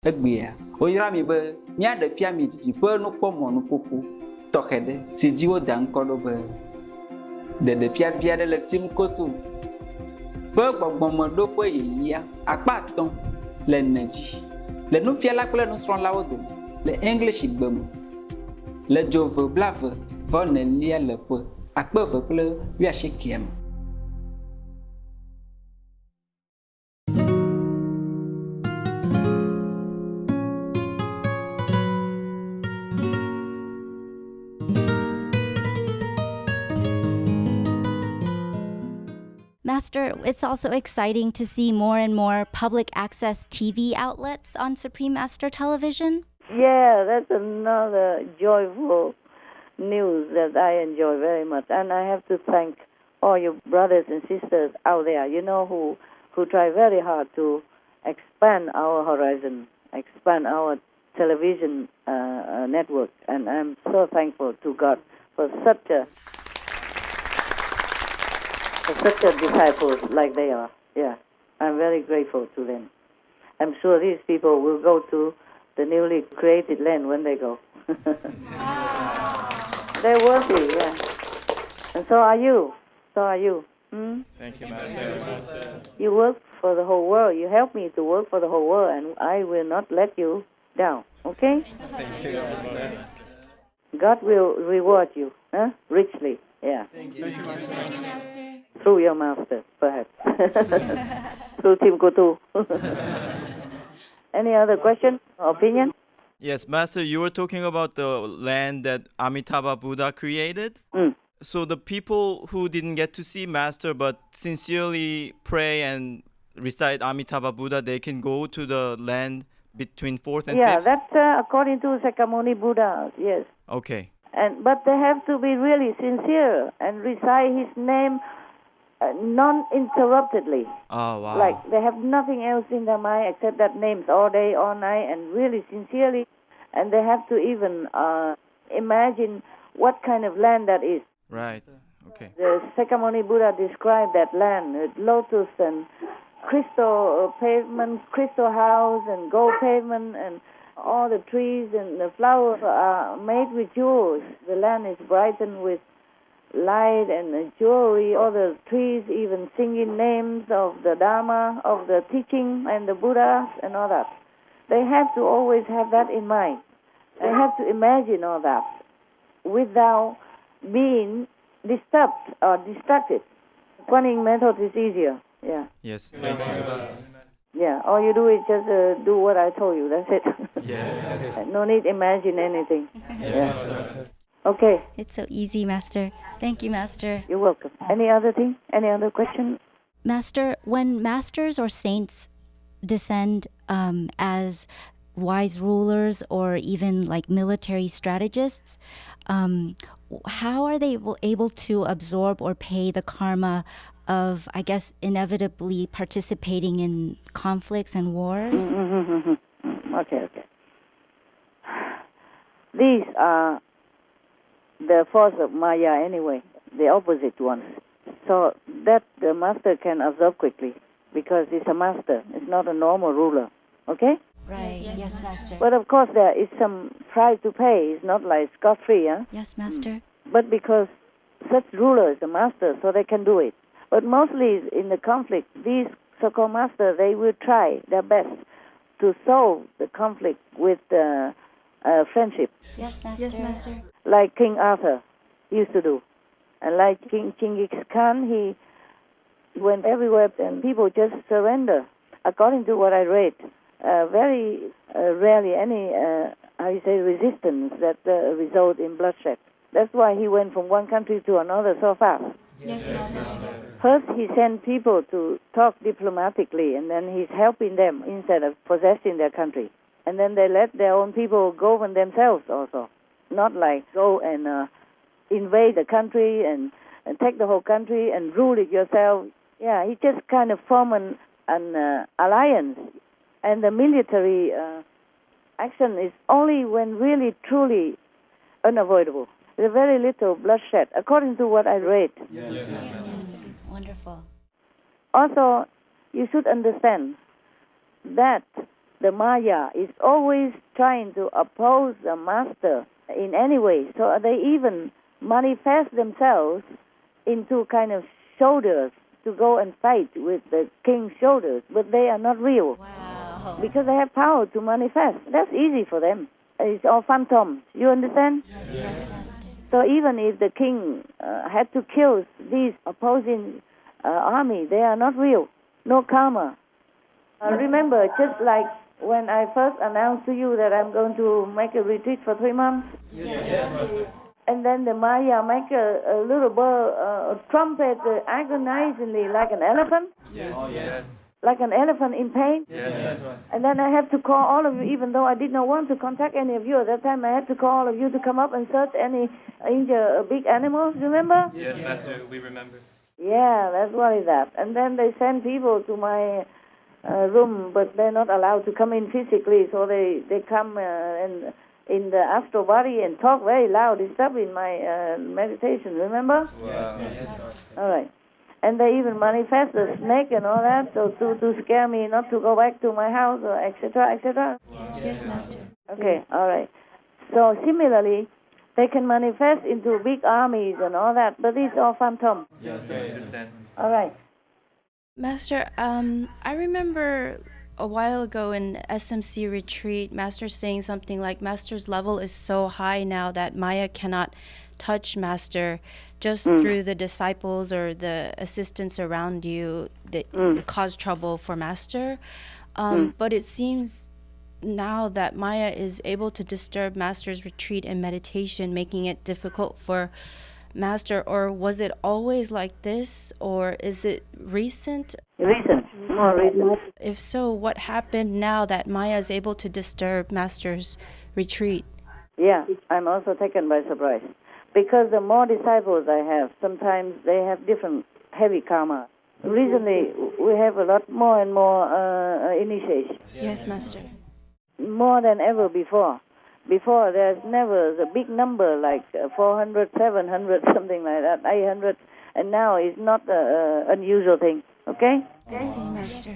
Egbea. Oyra mi be mia de fia mi titi pe no kpomo no popo. Tokhede. Si jiwo dan kodo be. De fia bia de le tim kotu. Pe gbogbomo do pe yeyia. Akpa ton le neji. Le nu fia la kple nu sron la wodo. Le English gbem. Le jove blave vo ne lia le pe. Akpe ve kple wi ashikiem. Master, it's also exciting to see more and more public access TV outlets on Supreme Master Television. Yeah, that's another joyful news that I enjoy very much. And I have to thank all your brothers and sisters out there, who try very hard to expand our horizon, expand our television network. And I'm so thankful to God for such a disciples like they are. Yeah, I'm very grateful to them. I'm sure these people will go to the newly created land when they go. They're worthy, yeah. And so are you. So are you. Thank you, Master. You work for the whole world. You help me to work for the whole world, and I will not let you down. Okay? Thank you, Master. God will reward you richly. Yeah. Thank you, Master. Through your master, perhaps. Through Tim Kutu. Any other question, opinion? Yes, Master, you were talking about the land that Amitabha Buddha created. So the people who didn't get to see Master but sincerely pray and recite Amitabha Buddha, they can go to the land between 4th and 5th? Yeah, that's according to Sakyamuni Buddha, yes. Okay. But they have to be really sincere and recite his name non-interruptedly. Oh, wow. Like they have nothing else in their mind except that names all day, all night, and really sincerely. And they have to even imagine what kind of land that is. Right. Okay. The Sakyamuni Buddha described that land with lotus and crystal pavement, crystal house and gold pavement, and all the trees and the flowers are made with jewels. The land is brightened with light and jewelry. All the trees even singing names of the Dharma, of the teaching and the Buddhas and all that. They have to always have that in mind. They have to imagine all that without being disturbed or distracted. Kuan method is easier. Yeah. Yes. Thank you. Yeah. All you do is just do what I told you. That's it. Yes. No need imagine anything. Yes, Yeah. Okay. It's so easy, Master. Thank you, Master. You're welcome. Any other thing? Any other question? Master, when masters or saints descend as wise rulers or even like military strategists, how are they able to absorb or pay the karma of, I guess, inevitably participating in conflicts and wars? Okay. These are the force of Maya anyway, the opposite ones. So that the master can absorb quickly because he's a master. It's not a normal ruler. Okay? Right. Yes, Master. But of course there is some price to pay. It's not like scot-free, huh? Yes, Master. But because such ruler is a master, so they can do it. But mostly in the conflict, these so-called masters, they will try their best to solve the conflict with friendship. Yes, Master. Yes, Master. Like King Arthur used to do. And like King Genghis Khan, he went everywhere and people just surrender. According to what I read, very rarely any, resistance that result in bloodshed. That's why he went from one country to another so fast. Yes, Master. First, he sent people to talk diplomatically, and then he's helping them instead of possessing their country. And then they let their own people govern themselves also. Not like go and invade the country and take the whole country and rule it yourself. Yeah, he just kind of formed an alliance. And the military action is only when really, truly unavoidable. There's very little bloodshed, according to what I read. Yes. Wonderful. Also, you should understand that the Maya is always trying to oppose the master in any way. So they even manifest themselves into kind of soldiers to go and fight with the king's soldiers, but they are not real. Wow. Because they have power to manifest. That's easy for them. It's all phantoms. You understand? Yes. So even if the king had to kill these opposing army, they are not real. No karma. Remember, just like when I first announced to you that I'm going to make a retreat for 3 months, and then the Maya make a little bird trumpet agonizingly like an elephant, like an elephant in pain. And then I have to call all of you, even though I did not want to contact any of you at that time. I had to call all of you to come up and search any injured big animals. Remember? Yes, Master, we remember. Yeah, that's what is that. And then they send people to my room, but they're not allowed to come in physically, so they come in the astral body and talk very loud, disturbing my meditation, remember? Wow. All right. And they even manifest the snake and all that, so to scare me not to go back to my house, or etc., etc. Yes, Master. Okay, all right. So similarly, they can manifest into big armies and all that, but it's all phantom. Yes, I understand. All right. Master, I remember a while ago in SMC retreat, Master saying something like Master's level is so high now that Maya cannot touch Master just through the disciples or the assistants around you that cause trouble for Master. But it seems now that Maya is able to disturb Master's retreat and meditation, making it difficult for Master, or was it always like this, or is it recent? Recent, more recent. If so, what happened now that Maya is able to disturb Master's retreat? Yeah, I'm also taken by surprise. Because the more disciples I have, sometimes they have different heavy karma. Recently, we have a lot more and more initiation. Yes, Master. More than ever before. Before, there's never the big number like 400, 700, something like that, 800, and now it's not an unusual thing, okay? I see, Master.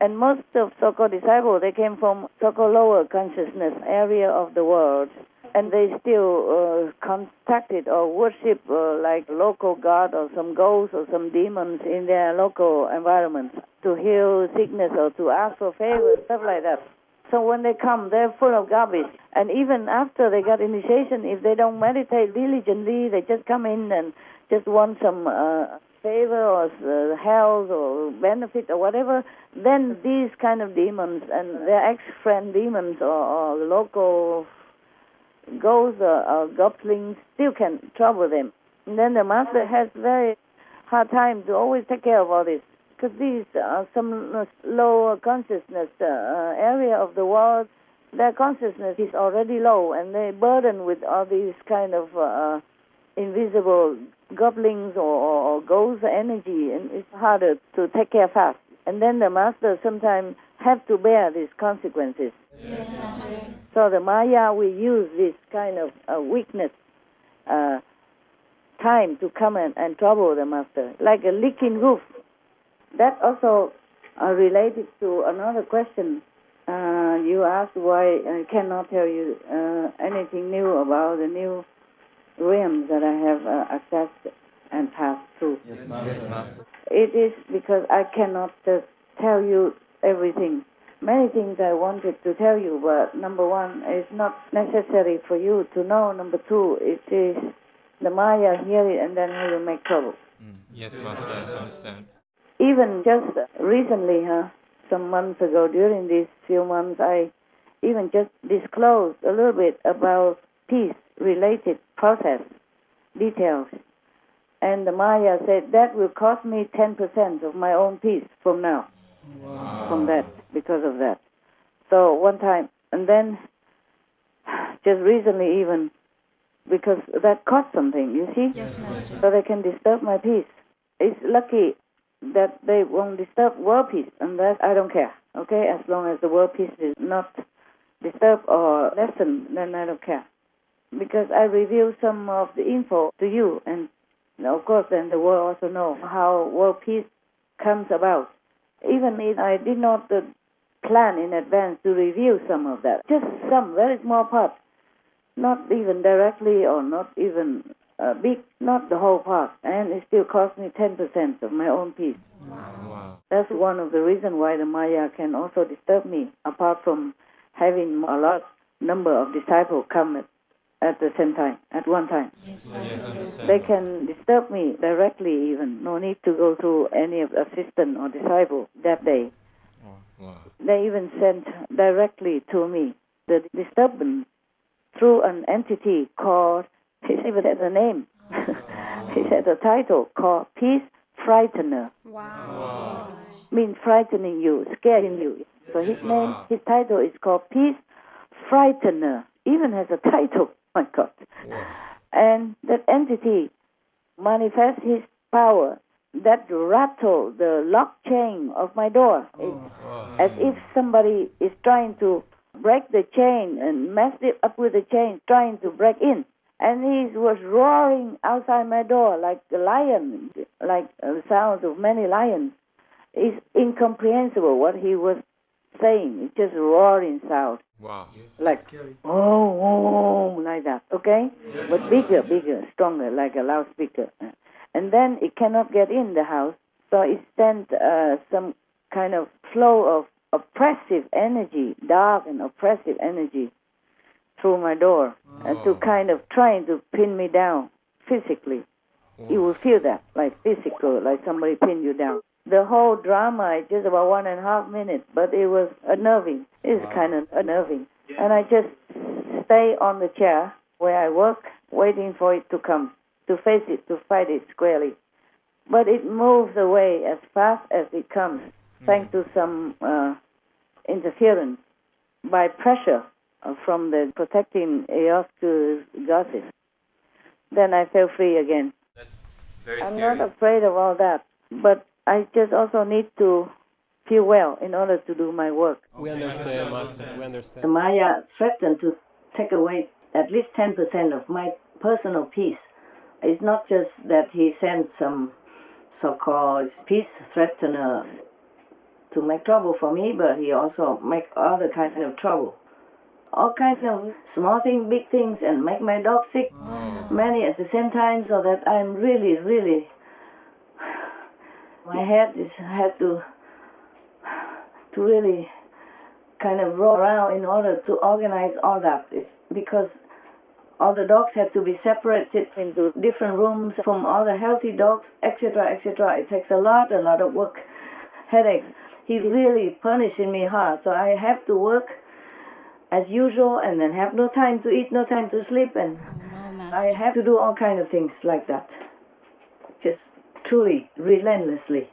And most of so-called disciples, they came from so-called lower consciousness area of the world, and they still contacted or worship like local god or some ghosts or some demons in their local environment to heal sickness or to ask for favors, stuff like that. So when they come, they're full of garbage. And even after they got initiation, if they don't meditate diligently, they just come in and just want some favor or health or benefit or whatever, then these kind of demons and their ex-friend demons or local ghosts or goblins still can trouble them. And then the master has very hard time to always take care of all this. Because these are some lower consciousness area of the world. Their consciousness is already low, and they're burdened with all these kind of invisible goblins or ghost energy, and it's harder to take care fast. And then the master sometimes have to bear these consequences. Yes. So the Maya will use this kind of weakness time to come and trouble the master, like a leaking roof. That also related to another question. You asked why I cannot tell you anything new about the new realms that I have accessed and passed through. Yes, Master. It is because I cannot just tell you everything. Many things I wanted to tell you, but number one, it's not necessary for you to know. Number two, it is the Maya hear it and then he will make trouble. Yes, Master, I understand. Even just recently, some months ago, during these few months, I even just disclosed a little bit about peace-related process details. And the Maya said that will cost me 10% of my own peace from now, from that, because of that. So one time, and then just recently even, because that cost something, you see? Yes, Master. So they can disturb my peace. It's lucky that they won't disturb world peace, and that I don't care, okay? As long as the world peace is not disturbed or lessened, then I don't care. Because I reveal some of the info to you, and of course then the world also know how world peace comes about. Even if I did not plan in advance to review some of that. Just some very small part, not even directly or not even big, not the whole part, and it still cost me 10% of my own piece. Wow. That's one of the reasons why the Maya can also disturb me, apart from having a large number of disciples come at the same time, at one time. Yes, understand. They can disturb me directly even, no need to go through any of assistant or disciple that day. Wow. They even sent directly to me the disturbance through an entity called, it even has a name, it has a title called Peace Frightener. Wow. Means frightening you, scaring you. So his name, his title is called Peace Frightener. Even has a title, my God. Wow. And that entity manifests his power that rattle the lock chain of my door. It's as if somebody is trying to break the chain and mess it up with the chain, trying to break in. And he was roaring outside my door like a lion, like the sounds of many lions. It's incomprehensible what he was saying. It's just roaring sound. Wow. Like, oh, like that, okay? But bigger, stronger, like a loudspeaker. And then it cannot get in the house, so it sent some kind of flow of oppressive energy, dark and oppressive energy through my door, and to kind of trying to pin me down physically. You will feel that, like physical, like somebody pin you down. The whole drama is just about 1.5 minutes, but it was unnerving. It's kind of unnerving. And I just stay on the chair where I work, waiting for it to come, to face it, to fight it squarely. But it moves away as fast as it comes, thanks to some interference by pressure from the protecting Eosku goddess. Then I feel free again. That's very I'm scary. not afraid of all that, but I just also need to feel well in order to do my work. We understand, Master. We The understand. Maya threatened to take away at least 10% of my personal peace. It's not just that he sent some so-called peace threatener to make trouble for me, but he also make other kind of trouble. All kinds of small things, big things, and make my dog sick, many at the same time, so that I'm really, my head has to really kind of roll around in order to organize all that. It's because all the dogs had to be separated into different rooms from all the healthy dogs, etc., etc. It takes a lot of work, headache. He really punishing me hard, so I have to work as usual and then have no time to eat, no time to sleep, and I have to do all kinds of things like that. Just truly, relentlessly.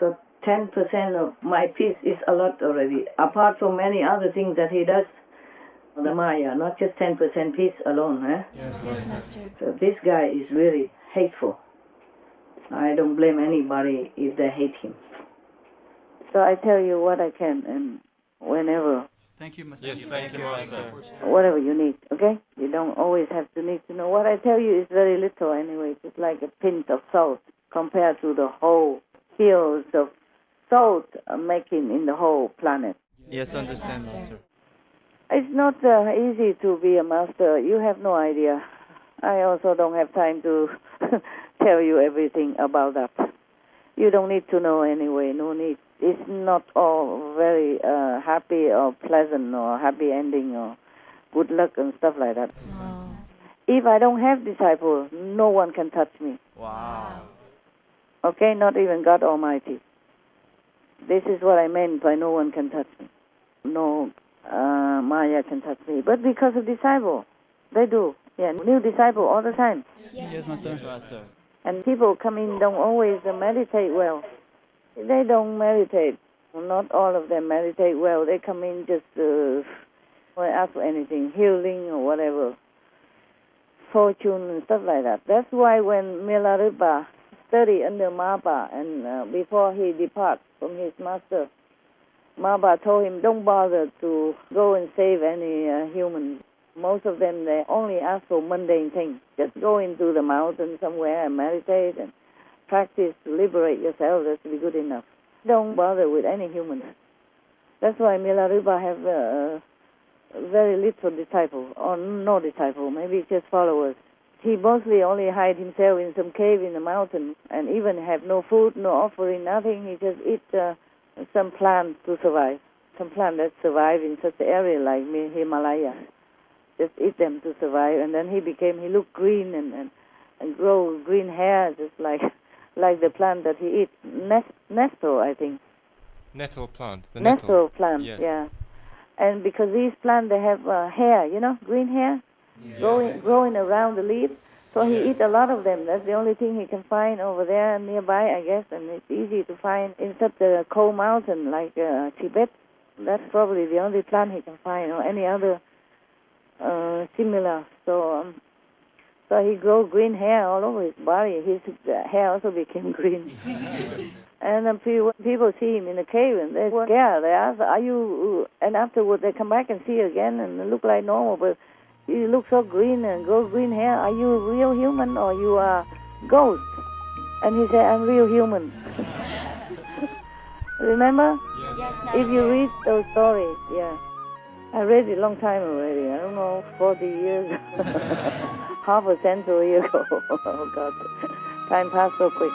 So 10% of my peace is a lot already, apart from many other things that he does. The Maya, not just 10% peace alone. Yes, Master. So this guy is really hateful. I don't blame anybody if they hate him. So I tell you what I can, and whenever, Thank you, Master. Yes, thank you, Master. whatever you need, okay? You don't always have to need to know. What I tell you is very little anyway, just like a pinch of salt compared to the whole fields of salt making in the whole planet. Yes, understand, Master. It's not easy to be a master. You have no idea. I also don't have time to tell you everything about that. You don't need to know anyway, no need. It's not all very happy or pleasant or happy ending or good luck and stuff like that. Wow. If I don't have disciples, no one can touch me. Wow. Okay, not even God Almighty. This is what I meant by no one can touch me. No Maya can touch me. But because of disciple, they do. Yeah, new disciple all the time. Yes, Master. Master. And people come in don't always meditate well. They don't meditate. Not all of them meditate well. They come in just ask for anything, healing or whatever, fortune and stuff like that. That's why when Milarepa studied under Mapa and before he departed from his master, Mapa told him, don't bother to go and save any human. Most of them, they only ask for mundane things. Just go into the mountain somewhere and meditate and practice to liberate yourself. That's be good enough. don't bother with any humans. That's why Milarepa have very little disciple, or no disciple, maybe just followers. He mostly only hide himself in some cave in the mountain, and even have no food, no offering, nothing. He just eat some plants to survive. Some plant that survive in such an area like Himalaya. Just eat them to survive, and then he looked green and grow green hair, just like the plant that he eat. Nettle, I think. Nettle plant. The Nettle plant, yes. yeah. And because these plants, they have hair, green hair, growing around the leaf. So he eat a lot of them. That's the only thing he can find over there nearby, I guess. And it's easy to find in such a cold mountain like Tibet. That's probably the only plant he can find, or any other similar. So he grow green hair all over his body. His hair also became green. And then people see him in the cave, and they're scared. They ask, "Are you?" And afterwards, they come back and see again, and look like normal. But you look so green and grow green hair. Are you a real human, or you are ghost? And he said, "I'm real human." Remember? Yes. If you read those stories, yeah. I read it a long time already. I don't know, 40 years, half a century ago. Oh God, time passed so quick.